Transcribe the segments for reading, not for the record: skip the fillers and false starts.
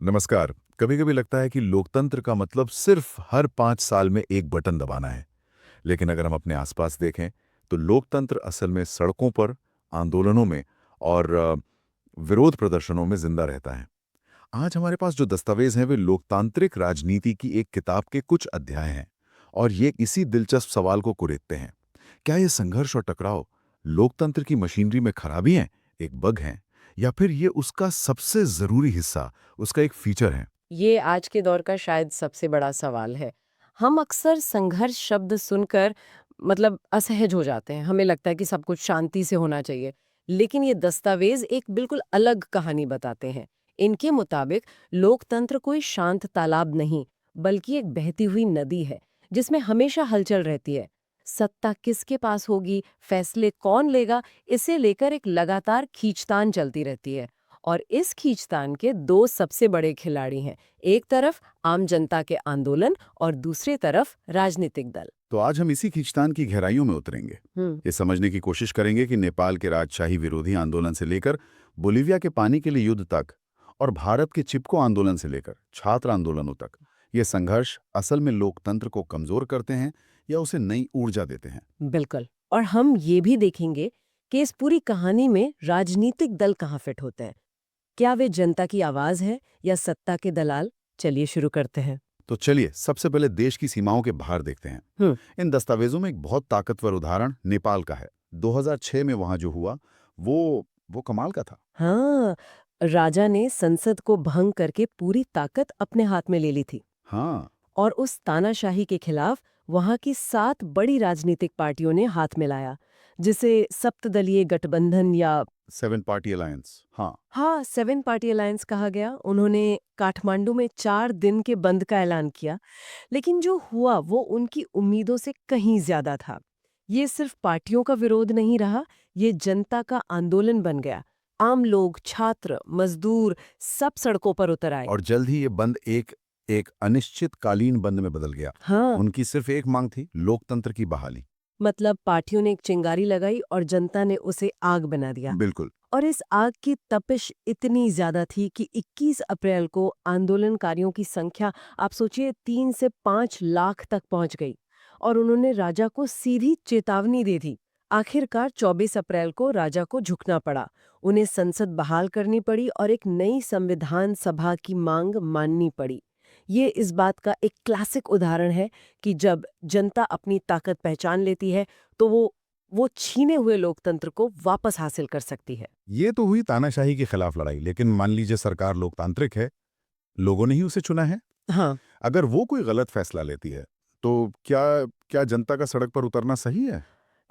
नमस्कार। कभी कभी लगता है कि लोकतंत्र का मतलब सिर्फ हर 5 साल में एक बटन दबाना है। लेकिन अगर हम अपने आसपास देखें तो लोकतंत्र असल में सड़कों पर, आंदोलनों में और विरोध प्रदर्शनों में जिंदा रहता है। आज हमारे पास जो दस्तावेज हैं वे लोकतांत्रिक राजनीति की एक किताब के कुछ अध्याय हैं और ये इसी दिलचस्प सवाल को कुरेदते हैं। क्या ये संघर्ष और टकराव लोकतंत्र की मशीनरी में खराबी है, एक बग है, या फिर ये उसका सबसे जरूरी हिस्सा, उसका एक फीचर है? ये आज के दौर का शायद सबसे बड़ा सवाल है। हम अक्सर संघर्ष शब्द सुनकर असहज हो जाते हैं। हमें लगता है कि सब कुछ शांति से होना चाहिए। लेकिन ये दस्तावेज एक बिल्कुल अलग कहानी बताते हैं। इनके मुताबिक लोकतंत्र कोई शांत तालाब नहीं, बल्कि एक बहती हुई नदी है, जिसमें हमेशा हलचल रहती है। सत्ता किसके पास होगी, फैसले कौन लेगा, इसे लेकर एक लगातार खींचतान चलती रहती है। और इस खींचतान के दो सबसे बड़े खिलाड़ी हैं। एक तरफ आम जनता के आंदोलन और दूसरी तरफ राजनीतिक दल। तो आज हम इसी खींचतान की गहराइयों में उतरेंगे। हम्म। ये समझने की कोशिश करेंगे कि नेपाल के राजशाही विरोधी आंदोलन से लेकर बोलीविया के पानी के लिए युद्ध तक और भारत के चिपको आंदोलन से लेकर छात्र आंदोलनों तक ये संघर्ष असल में लोकतंत्र को कमजोर करते हैं या उसे नई ऊर्जा देते हैं। बिल्कुल। और हम ये भी देखेंगे कि इस पूरी कहानी में राजनीतिक दल कहाँ फिट होते हैं। क्या वे जनता की आवाज है या सत्ता के दलाल? चलिए शुरू करते हैं। तो चलिए सबसे पहले देश की सीमाओं के बाहर देखते हैं। हम्म। इन दस्तावेजों में एक बहुत ताकतवर उदाहरण नेपाल का है। 2006 में वहां जो हुआ वो कमाल का था। हाँ, राजा ने संसद को भंग करके पूरी ताकत अपने हाथ में ले ली थी। हाँ, और उस तानाशाही के खिलाफ वहां की 7 बड़ी राजनीतिक पार्टियों ने हाथ मिलाया, जिसे सप्तदलीय गठबंधन या 7 पार्टी अलायंस। हाँ, 7 पार्टी अलायंस कहा गया। उन्होंने काठमांडू में 4 दिन के बंद का ऐलान किया। लेकिन जो हुआ वो उनकी उम्मीदों से कहीं ज्यादा था। ये सिर्फ पार्टियों का विरोध नहीं रहा, ये जनता का आंदोलन बन गया। आम लोग, छात्र, मजदूर सब सड़कों पर उतर आए। और जल्द ही ये बंद एक एक अनिश्चितकालीन बंद में बदल गया। हाँ, उनकी सिर्फ एक मांग थी, लोकतंत्र की बहाली। पार्टियों ने एक चिंगारी लगाई और जनता ने उसे आग बना दिया। बिल्कुल। और इस आग की तपिश इतनी ज्यादा थी कि 21 अप्रैल को आंदोलनकारियों की संख्या, आप सोचिए, 3 से 5 लाख तक पहुंच गई। और उन्होंने राजा को सीधी चेतावनी दे दी। आखिरकार 24 अप्रैल को राजा को झुकना पड़ा। उन्हें संसद बहाल करनी पड़ी और एक नई संविधान सभा की मांग माननी पड़ी। ये इस बात का एक क्लासिक उदाहरण है कि जब जनता अपनी ताकत पहचान लेती है तो वो छीने हुए लोकतंत्र को वापस हासिल कर सकती है। ये तो हुई तानाशाही के खिलाफ लड़ाई, लेकिन मान लीजिए सरकार लोकतांत्रिक है, लोगों ने ही उसे चुना है। हाँ, अगर वो कोई गलत फैसला लेती है तो क्या क्या जनता का सड़क पर उतरना सही है?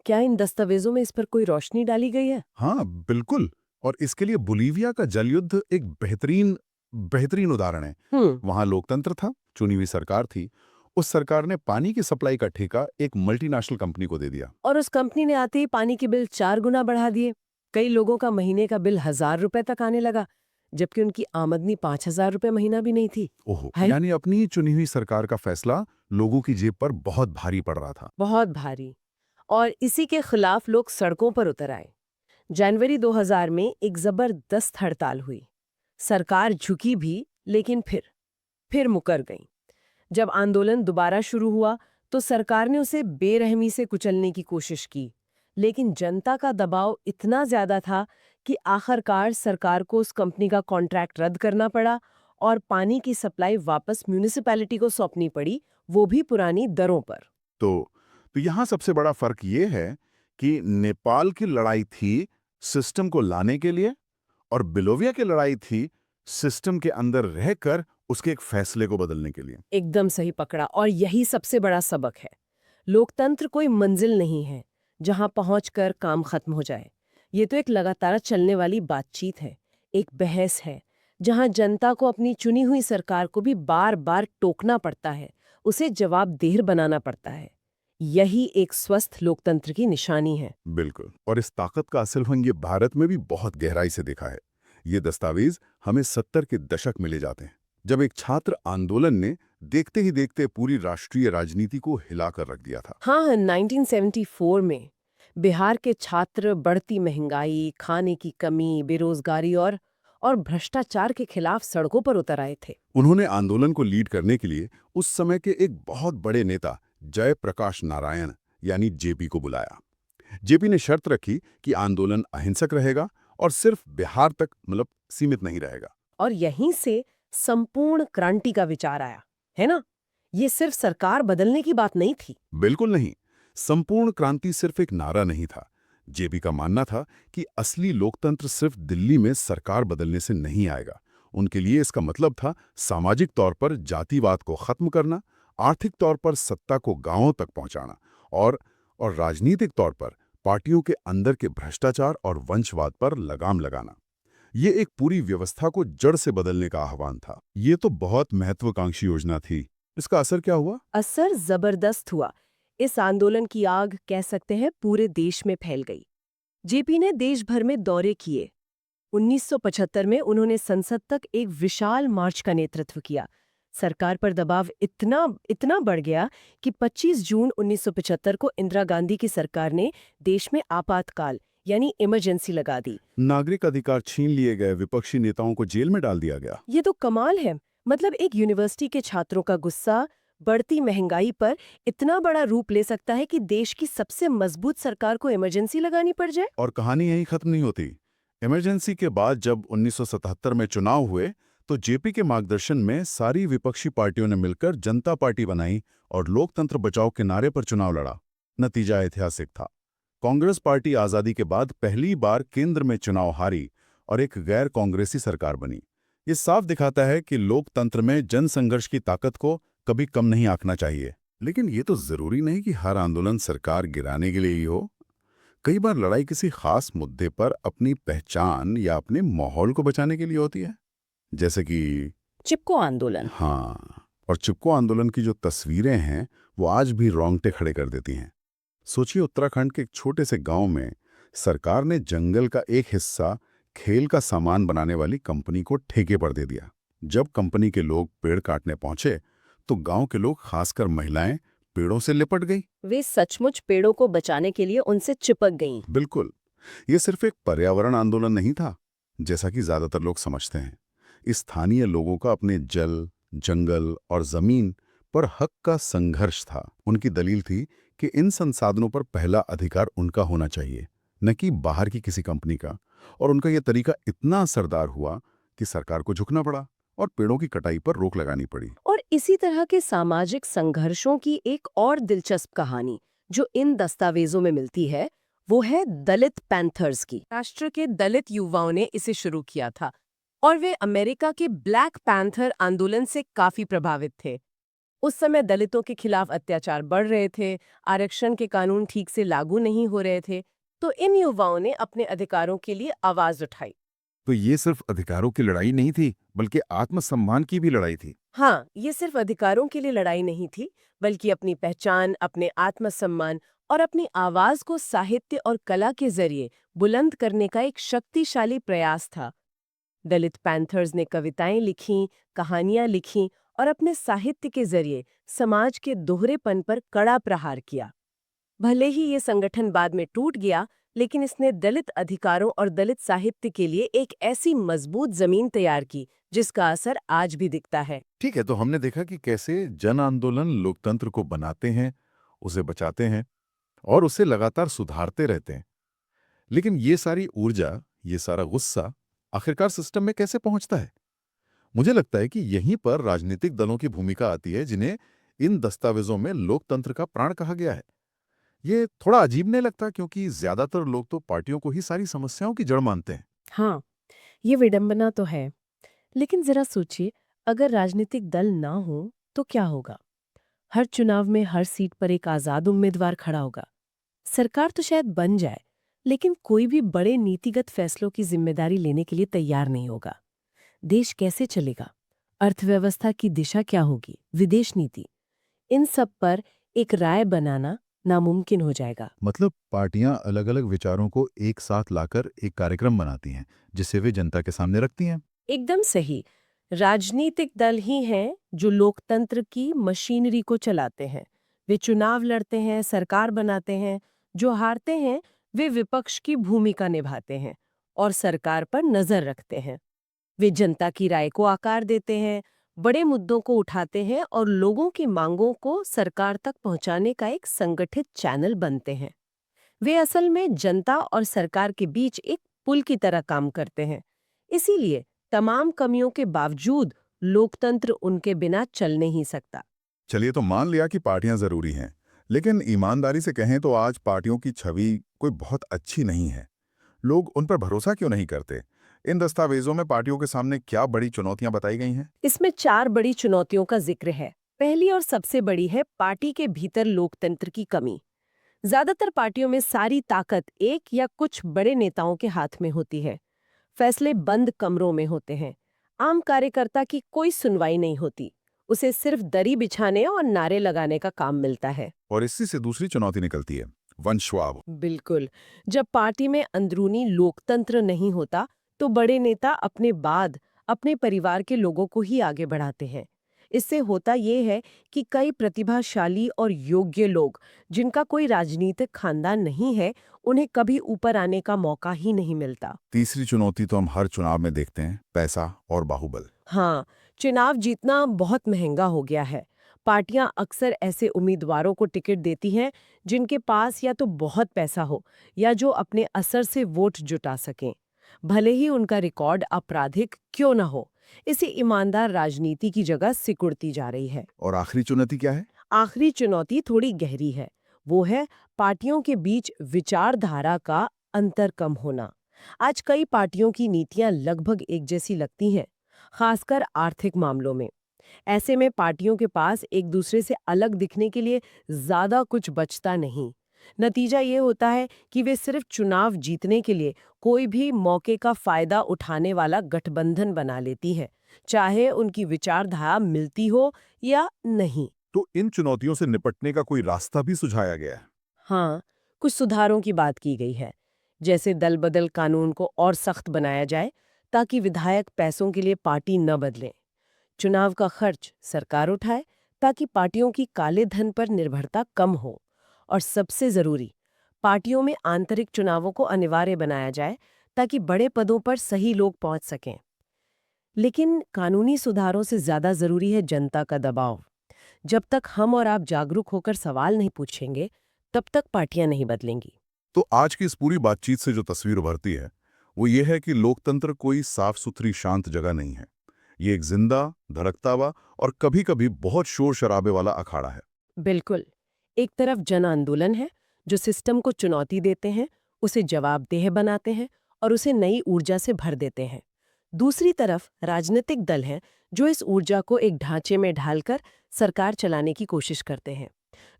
क्या इन दस्तावेजों में इस पर कोई रोशनी डाली गई है? हाँ, बिल्कुल। और इसके लिए बोलीविया का जलयुद्ध एक बेहतरीन बेहतरीन उदाहरण है। हम्म। वहां लोकतंत्र था, चुनी हुई सरकार थी। उस सरकार ने पानी की सप्लाई का ठेका एक मल्टीनेशनल कंपनी को दे दिया। और उस कंपनी ने आते ही पानी के बिल 4 गुना बढ़ा दिए। कई लोगों का महीने का बिल 1,000 रुपए तक आने लगा, जबकि उनकी आमदनी 5,000 रुपए महीना भी नहीं थी। ओहो, है यानी अपनी चुनी हुई सरकार का फैसला लोगों की जेब पर बहुत भारी पड़ रहा था। बहुत भारी। और इसी के खिलाफ लोग सड़कों पर उतर आए। जनवरी 2000 में एक जबरदस्त हड़ताल हुई। सरकार झुकी भी, लेकिन फिर मुकर गई। जब आंदोलन दोबारा शुरू हुआ तो सरकार ने उसे बेरहमी से कुचलने की कोशिश की। लेकिन जनता का दबाव इतना ज्यादा था कि आखिरकार सरकार को उस कंपनी का कॉन्ट्रैक्ट रद्द करना पड़ा और पानी की सप्लाई वापस म्यूनिसिपैलिटी को सौंपनी पड़ी, वो भी पुरानी दरों पर। तो तो यहाँ सबसे बड़ा फर्क ये है कि नेपाल की लड़ाई थी सिस्टम को लाने के लिए और बिलोविया की लड़ाई थी सिस्टम के अंदर रहकर उसके एक फैसले को बदलने के लिए। एकदम सही पकड़ा। और यही सबसे बड़ा सबक है। लोकतंत्र कोई मंजिल नहीं है जहां पहुंचकर काम खत्म हो जाए। ये तो एक लगातार चलने वाली बातचीत है, एक बहस है, जहां जनता को अपनी चुनी हुई सरकार को भी बार बार टोकना पड़ता है, उसे जवाबदेह बनाना पड़ता है। यही एक स्वस्थ लोकतंत्र की निशानी है। बिल्कुल। और इस ताकत का असल रंग ये भारत में भी बहुत गहराई से देखा है। ये दस्तावेज हमें 70 के दशक में ले जाते हैं, जब एक छात्र आंदोलन ने देखते ही देखते पूरी राष्ट्रीय राजनीति को हिलाकर रख दिया था। हाँ, 1974 में बिहार के छात्र बढ़ती महंगाई, खाने की कमी, बेरोजगारी और भ्रष्टाचार के खिलाफ सड़कों पर उतर आए थे। उन्होंने आंदोलन को लीड करने के लिए उस समय के एक बहुत बड़े नेता जयप्रकाश नारायण यानी जेपी को बुलाया। जेपी ने शर्त रखी कि आंदोलन अहिंसक रहेगा और सिर्फ बिहार तक सीमित नहीं रहेगा। और यहीं से संपूर्ण क्रांति का विचार आया, है ना? ये सिर्फ सरकार बदलने की बात नहीं थी। बिल्कुल नहीं। संपूर्ण क्रांति सिर्फ एक नारा नहीं था। जेपी का मानना था कि असली लोकतंत्र सिर्फ दिल्ली में सरकार बदलने से नहीं आएगा। उनके लिए इसका मतलब था सामाजिक तौर पर जातिवाद को खत्म करना, आर्थिक तौर पर सत्ता को गांवों तक पहुंचाना और राजनीतिक तौर पर पार्टियों के अंदर के भ्रष्टाचार और वंशवाद पर लगाम लगाना। ये एक पूरी व्यवस्था को जड़ से बदलने का आह्वान था। ये तो बहुत महत्वाकांक्षी योजना थी। इसका असर क्या हुआ? असर जबरदस्त हुआ। इस आंदोलन की आग कह सकते हैं पूरे देश में फैल गई। जेपी ने देश भर में दौरे किए। 1975 में उन्होंने संसद तक एक विशाल मार्च का नेतृत्व किया। सरकार पर दबाव इतना बढ़ गया कि 25 जून 1975 को इंदिरा गांधी की सरकार ने देश में आपातकाल यानी इमरजेंसी लगा दी। नागरिक अधिकार छीन लिए गए, विपक्षी नेताओं को जेल में डाल दिया गया। ये तो कमाल है। मतलब एक यूनिवर्सिटी के छात्रों का गुस्सा बढ़ती महंगाई पर इतना बड़ा रूप ले सकता है कि देश की सबसे मजबूत सरकार को इमरजेंसी लगानी पड़ जाए। और कहानी यहीं खत्म नहीं होती। इमरजेंसी के बाद जब 1977 में चुनाव हुए तो जेपी के मार्गदर्शन में सारी विपक्षी पार्टियों ने मिलकर जनता पार्टी बनाई और लोकतंत्र बचाओ के नारे पर चुनाव लड़ा। नतीजा ऐतिहासिक था। कांग्रेस पार्टी आजादी के बाद पहली बार केंद्र में चुनाव हारी और एक गैर कांग्रेसी सरकार बनी। ये साफ दिखाता है कि लोकतंत्र में जनसंघर्ष की ताकत को कभी कम नहीं आंकना चाहिए। लेकिन ये तो जरूरी नहीं कि हर आंदोलन सरकार गिराने के लिए ही हो। कई बार लड़ाई किसी खास मुद्दे पर अपनी पहचान या अपने माहौल को बचाने के लिए होती है, जैसे कि चिपको आंदोलन। हाँ, और चिपको आंदोलन की जो तस्वीरें हैं वो आज भी रोंगटे खड़े कर देती हैं। सोचिए, उत्तराखंड के एक छोटे से गांव में सरकार ने जंगल का एक हिस्सा खेल का सामान बनाने वाली कंपनी को ठेके पर दे दिया। जब कंपनी के लोग पेड़ काटने पहुंचे तो गांव के लोग, खासकर महिलाएं, पेड़ों से लिपट गई। वे सचमुच पेड़ों को बचाने के लिए उनसे चिपक गईं। बिल्कुल। ये सिर्फ एक पर्यावरण आंदोलन नहीं था जैसा कि ज्यादातर लोग समझते हैं। इस स्थानीय लोगों का अपने जल, जंगल और जमीन पर हक का संघर्ष था। उनकी दलील थी कि इन संसाधनों पर पहला अधिकार उनका होना चाहिए, न कि बाहर की किसी कंपनी का। और उनका यह तरीका इतना असरदार हुआ कि सरकार को झुकना पड़ा और पेड़ों की कटाई पर रोक लगानी पड़ी। और इसी तरह के सामाजिक संघर्षों की एक और दिलचस्प कहानी जो इन दस्तावेजों में मिलती है वो है दलित पैंथर्स की। राष्ट्र के दलित युवाओं ने इसे शुरू किया था और वे अमेरिका के ब्लैक पैंथर आंदोलन से काफी प्रभावित थे। उस समय दलितों के खिलाफ अत्याचार बढ़ रहे थे, आरक्षण के कानून ठीक से लागू नहीं हो रहे थे, तो इन युवाओं ने अपने अधिकारों के लिए आवाज उठाई। तो ये सिर्फ अधिकारों की लड़ाई नहीं थी, बल्कि आत्मसम्मान की भी लड़ाई थी। हाँ, ये सिर्फ अधिकारों के लिए लड़ाई नहीं थी, बल्कि अपनी पहचान, अपने आत्मसम्मान और अपनी आवाज को साहित्य और कला के जरिए बुलंद करने का एक शक्तिशाली प्रयास था। दलित पैंथर्स ने कविताएं लिखीं, कहानियां लिखीं और अपने साहित्य के जरिए समाज के दोहरेपन पर कड़ा प्रहार किया। भले ही ये संगठन बाद में टूट गया, लेकिन इसने दलित अधिकारों और दलित साहित्य के लिए एक ऐसी मजबूत जमीन तैयार की जिसका असर आज भी दिखता है। ठीक है, तो हमने देखा कि कैसे जन आंदोलन लोकतंत्र को बनाते हैं, उसे बचाते हैं और उसे लगातार सुधारते रहते हैं। लेकिन ये सारी ऊर्जा, ये सारा गुस्सा आखिरकार सिस्टम में कैसे पहुंचता है? मुझे लगता है कि यहीं पर राजनीतिक दलों की भूमिका आती है, जिन्हें इन दस्तावेजों में लोकतंत्र का प्राण कहा गया है। ये थोड़ा अजीब नहीं लगता, क्योंकि ज्यादातर लोग तो पार्टियों को ही सारी समस्याओं की जड़ मानते हैं। हाँ, ये विडंबना तो है। लेकिन जरा सोचिए, अगर राजनीतिक दल ना हो तो क्या होगा? हर चुनाव में हर सीट पर एक आजाद उम्मीदवार खड़ा होगा। सरकार तो शायद बन जाए, लेकिन कोई भी बड़े नीतिगत फैसलों की जिम्मेदारी लेने के लिए तैयार नहीं होगा। देश कैसे चलेगा? अर्थव्यवस्था की दिशा क्या होगी? विदेश नीति? इन सब पर एक राय बनाना नामुमकिन हो जाएगा। मतलब पार्टियां अलग-अलग विचारों को एक साथ लाकर एक कार्यक्रम बनाती हैं, जिसे वे जनता के सामने रखती हैं। एकदम सही। राजनीतिक दल ही हैं जो लोकतंत्र की मशीनरी को चलाते हैं। वे चुनाव लड़ते हैं, सरकार बनाते हैं। जो हारते हैं वे विपक्ष की भूमिका निभाते हैं और सरकार पर नजर रखते हैं। वे जनता की राय को आकार देते हैं, बड़े मुद्दों को उठाते हैं और लोगों की मांगों को सरकार तक पहुंचाने का एक संगठित चैनल बनते हैं। वे असल में जनता और सरकार के बीच एक पुल की तरह काम करते हैं। इसीलिए तमाम कमियों के बावजूद लोकतंत्र उनके बिना चल नहीं सकता। चलिए, तो मान लिया कि पार्टियां जरूरी हैं, लेकिन ईमानदारी से कहें तो आज पार्टियों की छवि कोई बहुत अच्छी नहीं है। लोग उन पर भरोसा क्यों नहीं करते? इन दस्तावेजों में पार्टियों के सामने क्या बड़ी चुनौतियां बताई गई हैं? इसमें 4 बड़ी चुनौतियों का जिक्र है। पहली और सबसे बड़ी है पार्टी के भीतर लोकतंत्र की कमी। ज्यादातर पार्टियों में सारी ताकत एक या कुछ बड़े नेताओं के हाथ में होती है। फैसले बंद कमरों में होते हैं। आम कार्यकर्ता की कोई सुनवाई नहीं होती। उसे सिर्फ दरी बिछाने और नारे लगाने का काम मिलता है। और इसी से दूसरी चुनौती निकलती है, वंशवाद। बिल्कुल। जब पार्टी में अंदरूनी लोकतंत्र नहीं होता, तो बड़े नेता अपने बाद अपने परिवार के लोगों को ही आगे बढ़ाते हैं। इससे होता ये है कि कई प्रतिभाशाली और योग्य लोग, जिनका कोई राजनीतिक खानदान नहीं है, उन्हें कभी ऊपर आने का मौका ही नहीं मिलता। तीसरी चुनौती तो हम हर चुनाव में देखते हैं, पैसा और बाहुबल। हाँ, चुनाव जीतना बहुत महंगा हो गया है। पार्टियां अक्सर ऐसे उम्मीदवारों को टिकट देती हैं जिनके पास या तो बहुत पैसा हो या जो अपने असर से वोट जुटा सकें, भले ही उनका रिकॉर्ड आपराधिक क्यों न हो। इसे ईमानदार राजनीति की जगह सिकुड़ती जा रही है। और आखिरी चुनौती क्या है? आखिरी चुनौती थोड़ी गहरी है। वो है पार्टियों के बीच विचारधारा का अंतर कम होना। आज कई पार्टियों की नीतियां लगभग एक जैसी लगती हैं, खासकर आर्थिक मामलों में। ऐसे में पार्टियों के पास एक दूसरे से अलग दिखने के लिए ज्यादा कुछ बचता नहीं। नतीजा ये होता है कि वे सिर्फ चुनाव जीतने के लिए कोई भी मौके का फायदा उठाने वाला गठबंधन बना लेती है, चाहे उनकी विचारधारा मिलती हो या नहीं। तो इन चुनौतियों से निपटने का कोई रास्ता भी सुझाया गया है? हाँ, कुछ सुधारों की बात की गई है। जैसे दल बदल कानून को और सख्त बनाया जाए ताकि विधायक पैसों के लिए पार्टी न बदलें। चुनाव का खर्च सरकार उठाए ताकि पार्टियों की काले धन पर निर्भरता कम हो। और सबसे जरूरी, पार्टियों में आंतरिक चुनावों को अनिवार्य बनाया जाए ताकि बड़े पदों पर सही लोग पहुंच सकें। लेकिन कानूनी सुधारों से ज्यादा जरूरी है जनता का दबाव। जब तक हम और आप जागरूक होकर सवाल नहीं पूछेंगे, तब तक पार्टियां नहीं बदलेंगी। तो आज की इस पूरी बातचीत से जो तस्वीर उभरती है, वो ये है कि लोकतंत्र कोई साफ सुथरी शांत जगह नहीं है। ये एक जिंदा, धड़कता हुआ और कभी-कभी बहुत शोर शराबे वाला अखाड़ा है। बिल्कुल। एक तरफ जन आंदोलन है जो सिस्टम को चुनौती देते हैं, उसे जवाबदेह बनाते हैं और उसे नई ऊर्जा से भर देते हैं। दूसरी तरफ राजनीतिक दल हैं जो इस ऊर्जा को एक ढांचे में ढालकर सरकार चलाने की कोशिश करते हैं।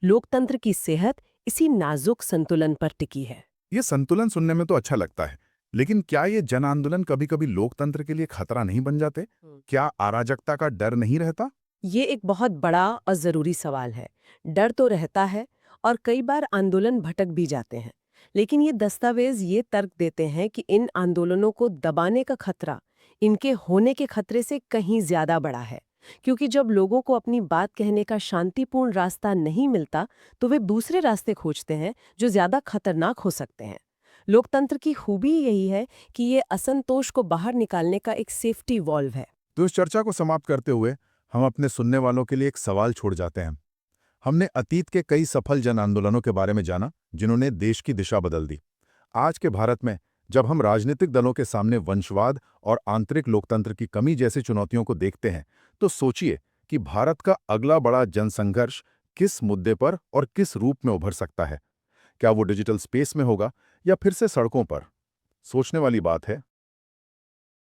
लोकतंत्र की सेहत इसी नाजुक संतुलन पर टिकी है। ये संतुलन सुनने में तो अच्छा लगता है, लेकिन क्या ये जन आंदोलन कभी-कभी लोकतंत्र के लिए खतरा नहीं बन जाते? क्या अराजकता का डर नहीं रहता? ये एक बहुत बड़ा और जरूरी सवाल है। डर तो रहता है और कई बार आंदोलन भटक भी जाते हैं। लेकिन ये दस्तावेज ये तर्क देते हैं कि इन आंदोलनों को दबाने का खतरा इनके होने के खतरे से कहीं ज्यादा बड़ा है। क्योंकि जब लोगों को अपनी बात कहने का शांतिपूर्ण रास्ता नहीं मिलता, तो वे दूसरे रास्ते खोजते हैं जो ज्यादा खतरनाक हो सकते हैं। लोकतंत्र की खूबी यही है कि ये असंतोष को बाहर निकालने का एक सेफ्टी वॉल्व है। तो इस चर्चा को समाप्त करते हुए हम अपने सुनने वालों के लिए एक सवाल छोड़ जाते हैं। हमने अतीत के कई सफल जन आंदोलनों के बारे में जाना, जिन्होंने देश की दिशा बदल दी। आज के भारत में जब हम राजनीतिक दलों के सामने वंशवाद और आंतरिक लोकतंत्र की कमी जैसी चुनौतियों को देखते हैं, तो सोचिए कि भारत का अगला बड़ा जनसंघर्ष किस मुद्दे पर और किस रूप में उभर सकता है। क्या वो डिजिटल स्पेस में होगा या फिर से सड़कों पर? सोचने वाली बात है।